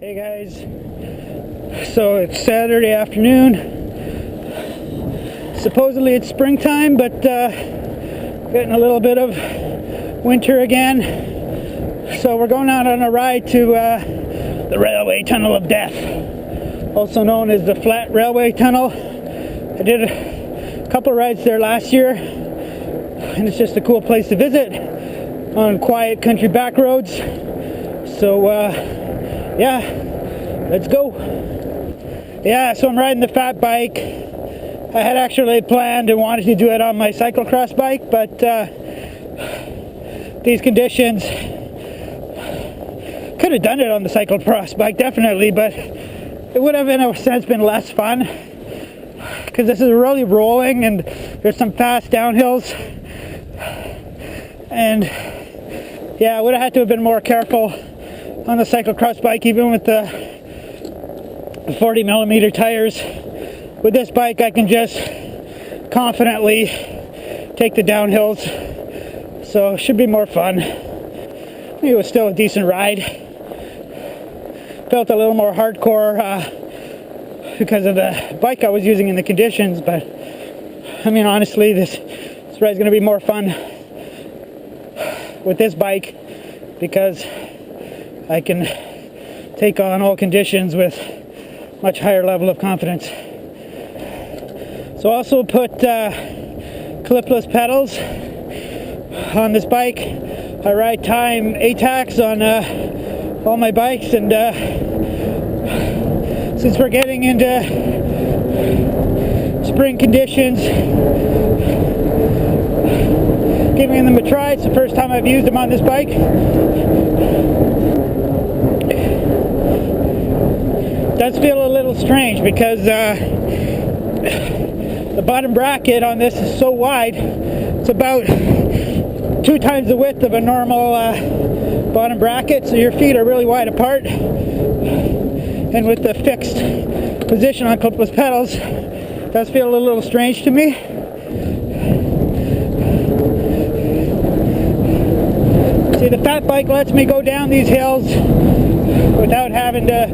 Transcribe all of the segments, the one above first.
Hey guys, so it's Saturday afternoon. Supposedly it's springtime, but getting a little bit of winter again. So we're going out on a ride to the Railway Tunnel of Death, also known as the Flat Railway Tunnel. I did a couple rides there last year, and it's just a cool place to visit on quiet country back roads. So yeah, let's go. Yeah, so I'm riding the fat bike. I had actually planned and wanted to do it on my cyclocross bike, but these conditions, could have done it on the cyclocross bike definitely, but it would have in a sense been less fun because this is really rolling and there's some fast downhills, and yeah, I would have had to have been more careful on the cyclocross bike, even with the 40mm tires. With this bike I can just confidently take the downhills, so it should be more fun. It was still a decent ride. Felt a little more hardcore because of the bike I was using in the conditions, but I mean honestly this ride's going to be more fun with this bike because I can take on all conditions with much higher level of confidence. So I also put clipless pedals on this bike. I ride time ATACs on all my bikes, and since we're getting into spring conditions, giving them a try. It's the first time I've used them on this bike. It does feel a little strange because the bottom bracket on this is so wide. It's about 2 times the width of a normal bottom bracket, so your feet are really wide apart. And with the fixed position on clipless pedals, it does feel a little strange to me. See, the fat bike lets me go down these hills without having to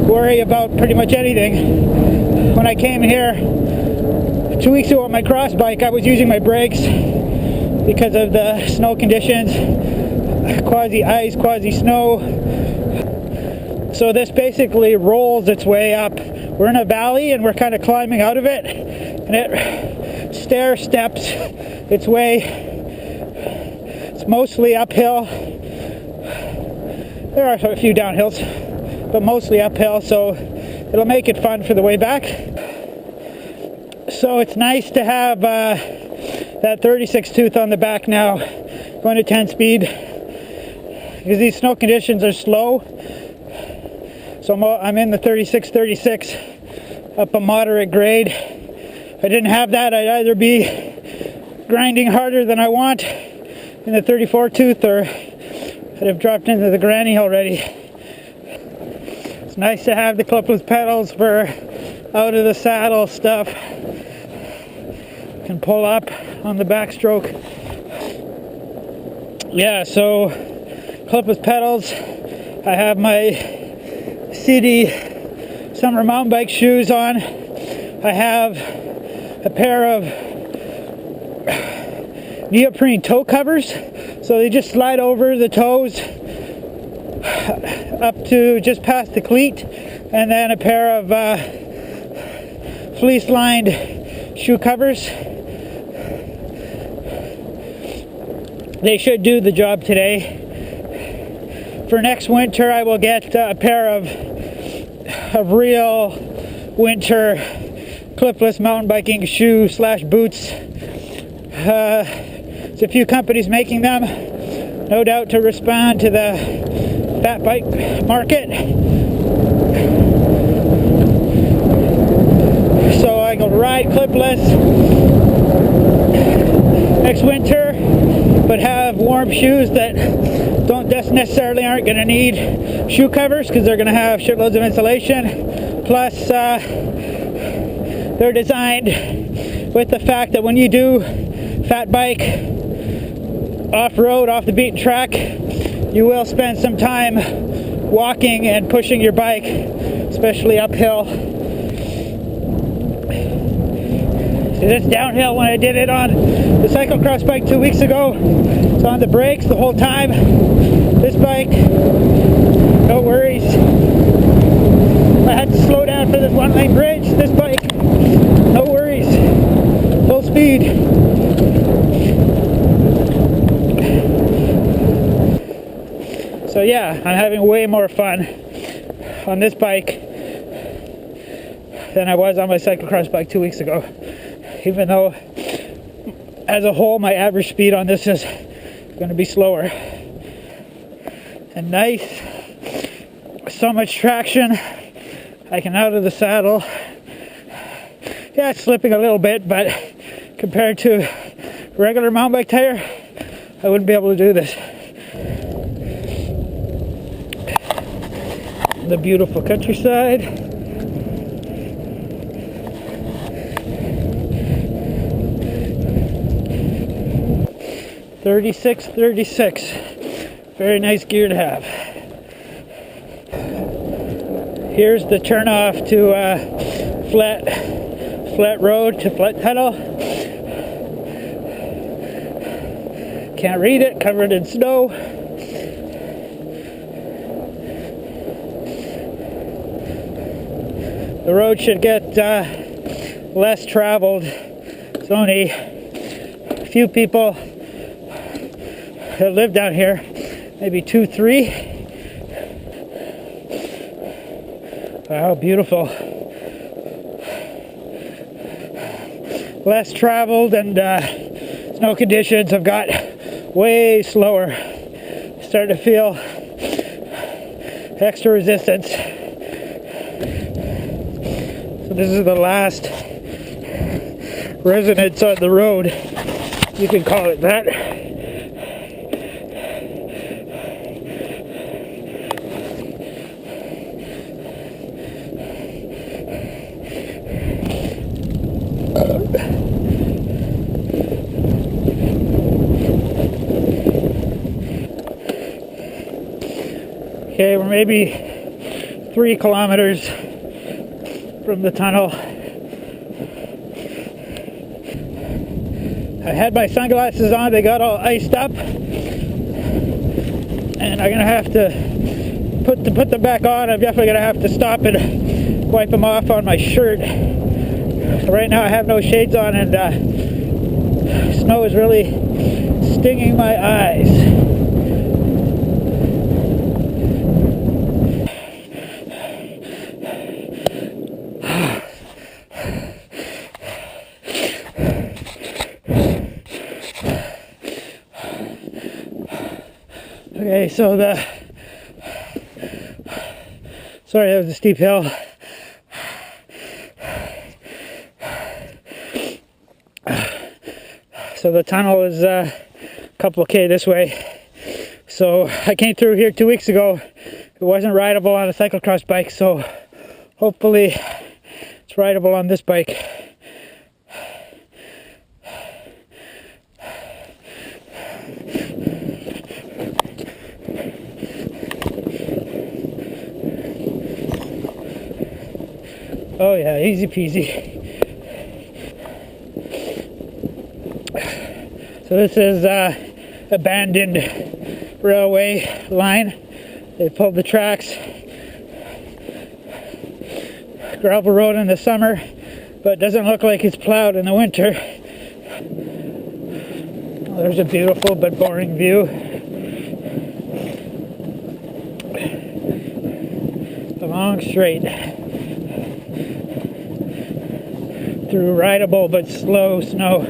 worry about pretty much anything. When I came here 2 weeks ago on my cross bike, I was using my brakes because of the snow conditions, quasi ice, quasi snow. So this basically rolls its way up. We're in a valley and we're kind of climbing out of it, and it stair steps its way. It's mostly uphill. There are a few downhills, but mostly uphill, so it'll make it fun for the way back. So it's nice to have that 36 tooth on the back now, going to 10 speed, because these snow conditions are slow. So I'm in the 36 up a moderate grade. If I didn't have that, I'd either be grinding harder than I want in the 34 tooth, or I'd have dropped into the granny already. It's nice to have the clipless pedals for out of the saddle stuff. Can pull up on the backstroke. Yeah, so clipless pedals. I have my city summer mountain bike shoes on. I have a pair of neoprene toe covers, so they just slide over the toes up to just past the cleat, and then a pair of fleece lined shoe covers. They should do the job today. For next winter I will get a pair of real winter clipless mountain biking shoe / boots. There's a few companies making them, no doubt to respond to the fat bike market. So I can ride clipless next winter, but have warm shoes that aren't going to need shoe covers because they're going to have shitloads of insulation. Plus, they're designed with the fact that when you do fat bike off-road, off the beaten track, you will spend some time walking and pushing your bike, especially uphill. See, this downhill when I did it on the cyclocross bike 2 weeks ago, it's on the brakes the whole time. This bike, no worries. I had to slow down for this one-lane bridge. This bike, no worries, full speed. So yeah, I'm having way more fun on this bike than I was on my cyclocross bike 2 weeks ago. Even though, as a whole, my average speed on this is going to be slower. And nice, so much traction. I can out of the saddle. Yeah, it's slipping a little bit, but compared to regular mountain bike tire, I wouldn't be able to do this. The beautiful countryside. $36.36. Very nice gear to have. Here's the turn off to flat road to flat tunnel. Can't read it, covered in snow. The road should get less traveled. It's only a few people that live down here, maybe 2, 3. Wow, beautiful. Less traveled, and snow conditions have got way slower. Starting to feel extra resistance. So this is the last residence on the road. You can call it that. Okay, we're maybe 3 kilometers from the tunnel. I had my sunglasses on, they got all iced up, and I'm gonna have to put them back on. I'm definitely gonna have to stop and wipe them off on my shirt. So right now I have no shades on, and snow is really stinging my eyes. Okay, so sorry, that was a steep hill. So the tunnel is a couple of K this way. So I came through here 2 weeks ago. It wasn't rideable on a cyclocross bike, so hopefully it's rideable on this bike. Oh yeah, easy peasy. So this is abandoned railway line. They pulled the tracks. Gravel road in the summer, but doesn't look like it's plowed in the winter. Oh, there's a beautiful but boring view. A long straight through rideable but slow snow.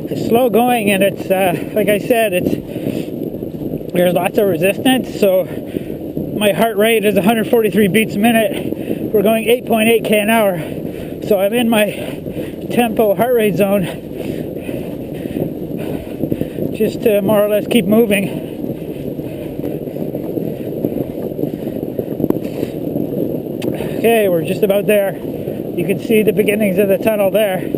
It's slow going, and it's like I said, there's lots of resistance. So my heart rate is 143 beats a minute. We're going 8.8 k an hour, so I'm in my tempo heart rate zone, just to more or less keep moving. Okay, we're just about there. You can see the beginnings of the tunnel there.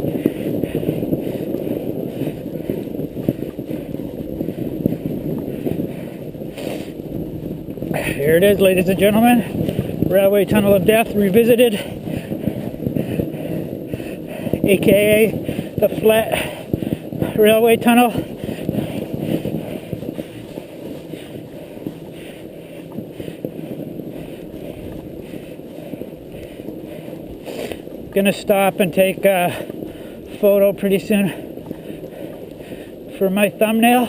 Here it is, ladies and gentlemen. Railway Tunnel of Death revisited, aka the flat railway tunnel. Gonna stop and take a photo pretty soon for my thumbnail.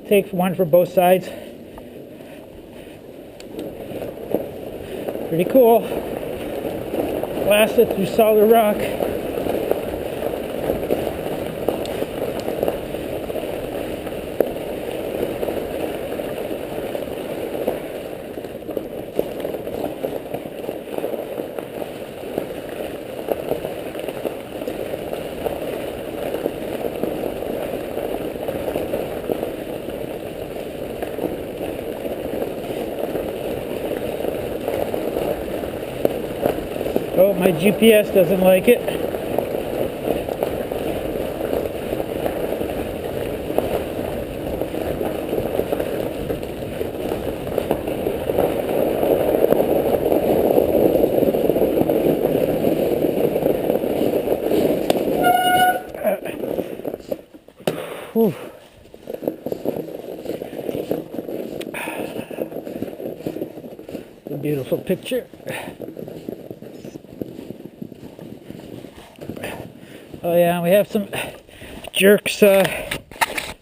Take one for both sides. Pretty cool. Blasted through solid rock. Oh, my GPS doesn't like it. Whew. A beautiful picture. Oh yeah, we have some jerks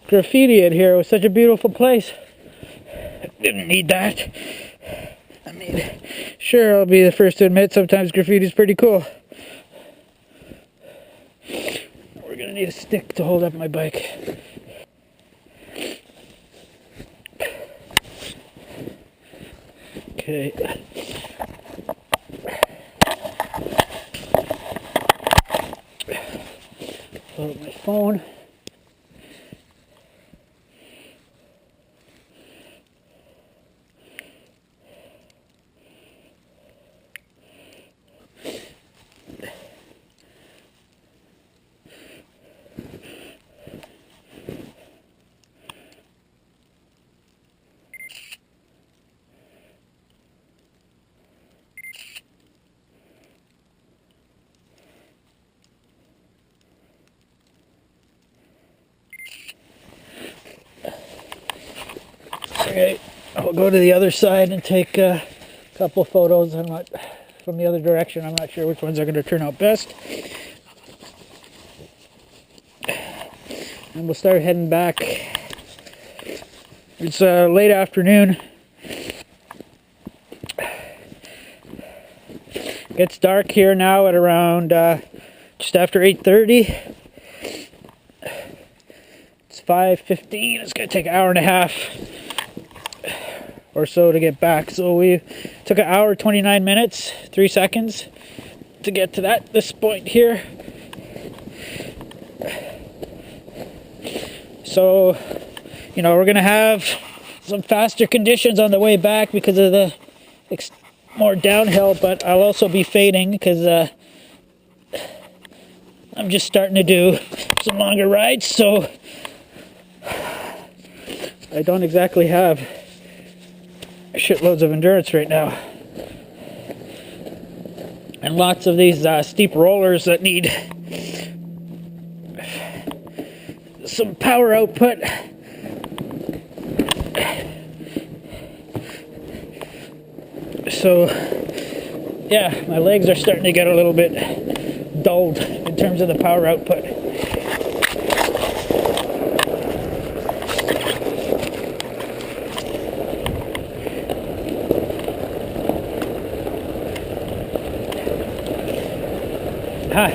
graffiti in here. It was such a beautiful place. Didn't need that. I mean, sure, I'll be the first to admit sometimes graffiti is pretty cool. We're gonna need a stick to hold up my bike. Okay. Load my phone. Okay, I'll go to the other side and take a couple photos. I'm not from the other direction. I'm not sure which ones are going to turn out best. And we'll start heading back. It's late afternoon. It's dark here now at around just after 8:30. It's 5:15. It's going to take an hour and a half or so to get back. So we took an hour, 29 minutes, 3 seconds to get to this point here. So, you know, we're gonna have some faster conditions on the way back because of the more downhill, but I'll also be fading because I'm just starting to do some longer rides, so I don't exactly have shitloads of endurance right now. And lots of these steep rollers that need some power output. So, yeah, my legs are starting to get a little bit dulled in terms of the power output.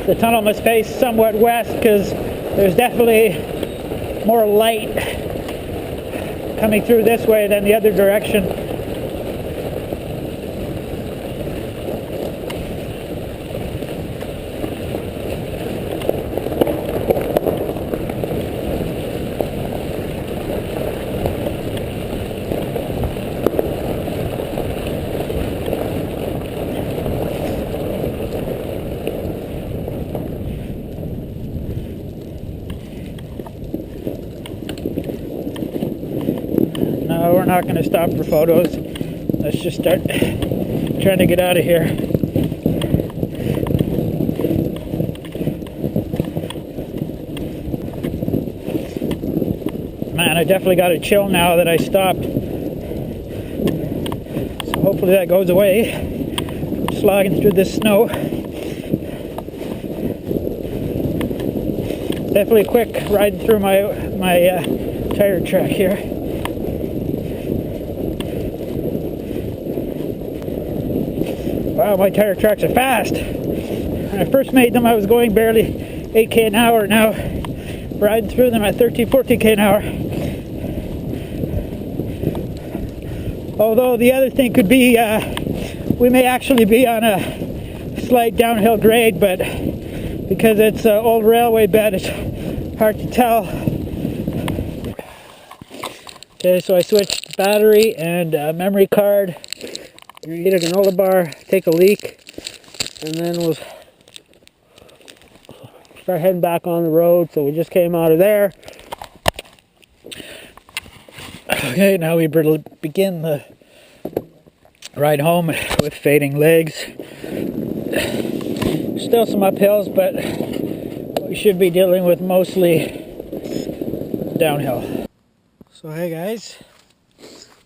The tunnel must face somewhat west because there's definitely more light coming through this way than the other direction. not going to stop for photos. Let's just start trying to get out of here. Man, I definitely got a chill now that I stopped. So hopefully that goes away. I'm slogging through this snow. Definitely quick riding through my tire track here. Wow, my tire tracks are fast. When I first made them, I was going barely 8k an hour. Now, riding through them at 13, 14k an hour. Although the other thing could be, we may actually be on a slight downhill grade, but because it's an old railway bed, it's hard to tell. Okay, so I switched battery and memory card. You're gonna get a granola bar, take a leak, and then we'll start heading back on the road. So we just came out of there. Okay, now we begin the ride home with fading legs. Still some uphills, but we should be dealing with mostly downhill. So hey guys,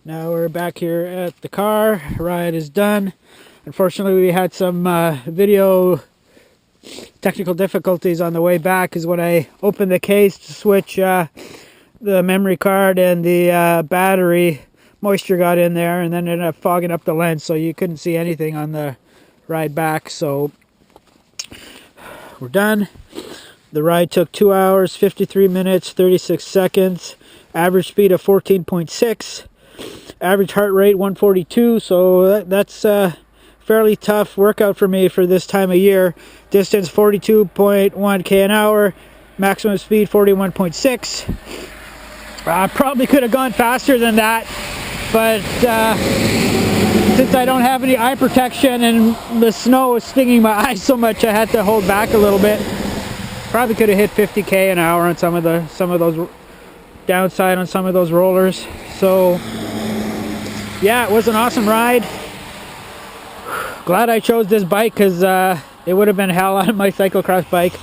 now we're back here at the car. Ride is done. Unfortunately, we had some video technical difficulties on the way back, because when I opened the case to switch the memory card and the battery, moisture got in there and then ended up fogging up the lens, so you couldn't see anything on the ride back. So we're done. The ride took 2 hours, 53 minutes, 36 seconds. Average speed of 14.6. Average heart rate 142. So that's a fairly tough workout for me for this time of year. Distance 42.1k an hour. Maximum speed 41.6. I probably could have gone faster than that, but since I don't have any eye protection and the snow was stinging my eyes so much, I had to hold back a little bit. Probably could have hit 50k an hour on some of those downside on some of those rollers. So yeah, it was an awesome ride. Glad I chose this bike, because it would have been hell on my cyclocross bike.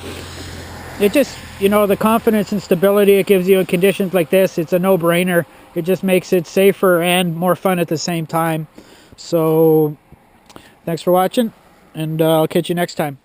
It just, you know, the confidence and stability it gives you in conditions like this, it's a no-brainer. It just makes it safer and more fun at the same time. So thanks for watching, and I'll catch you next time.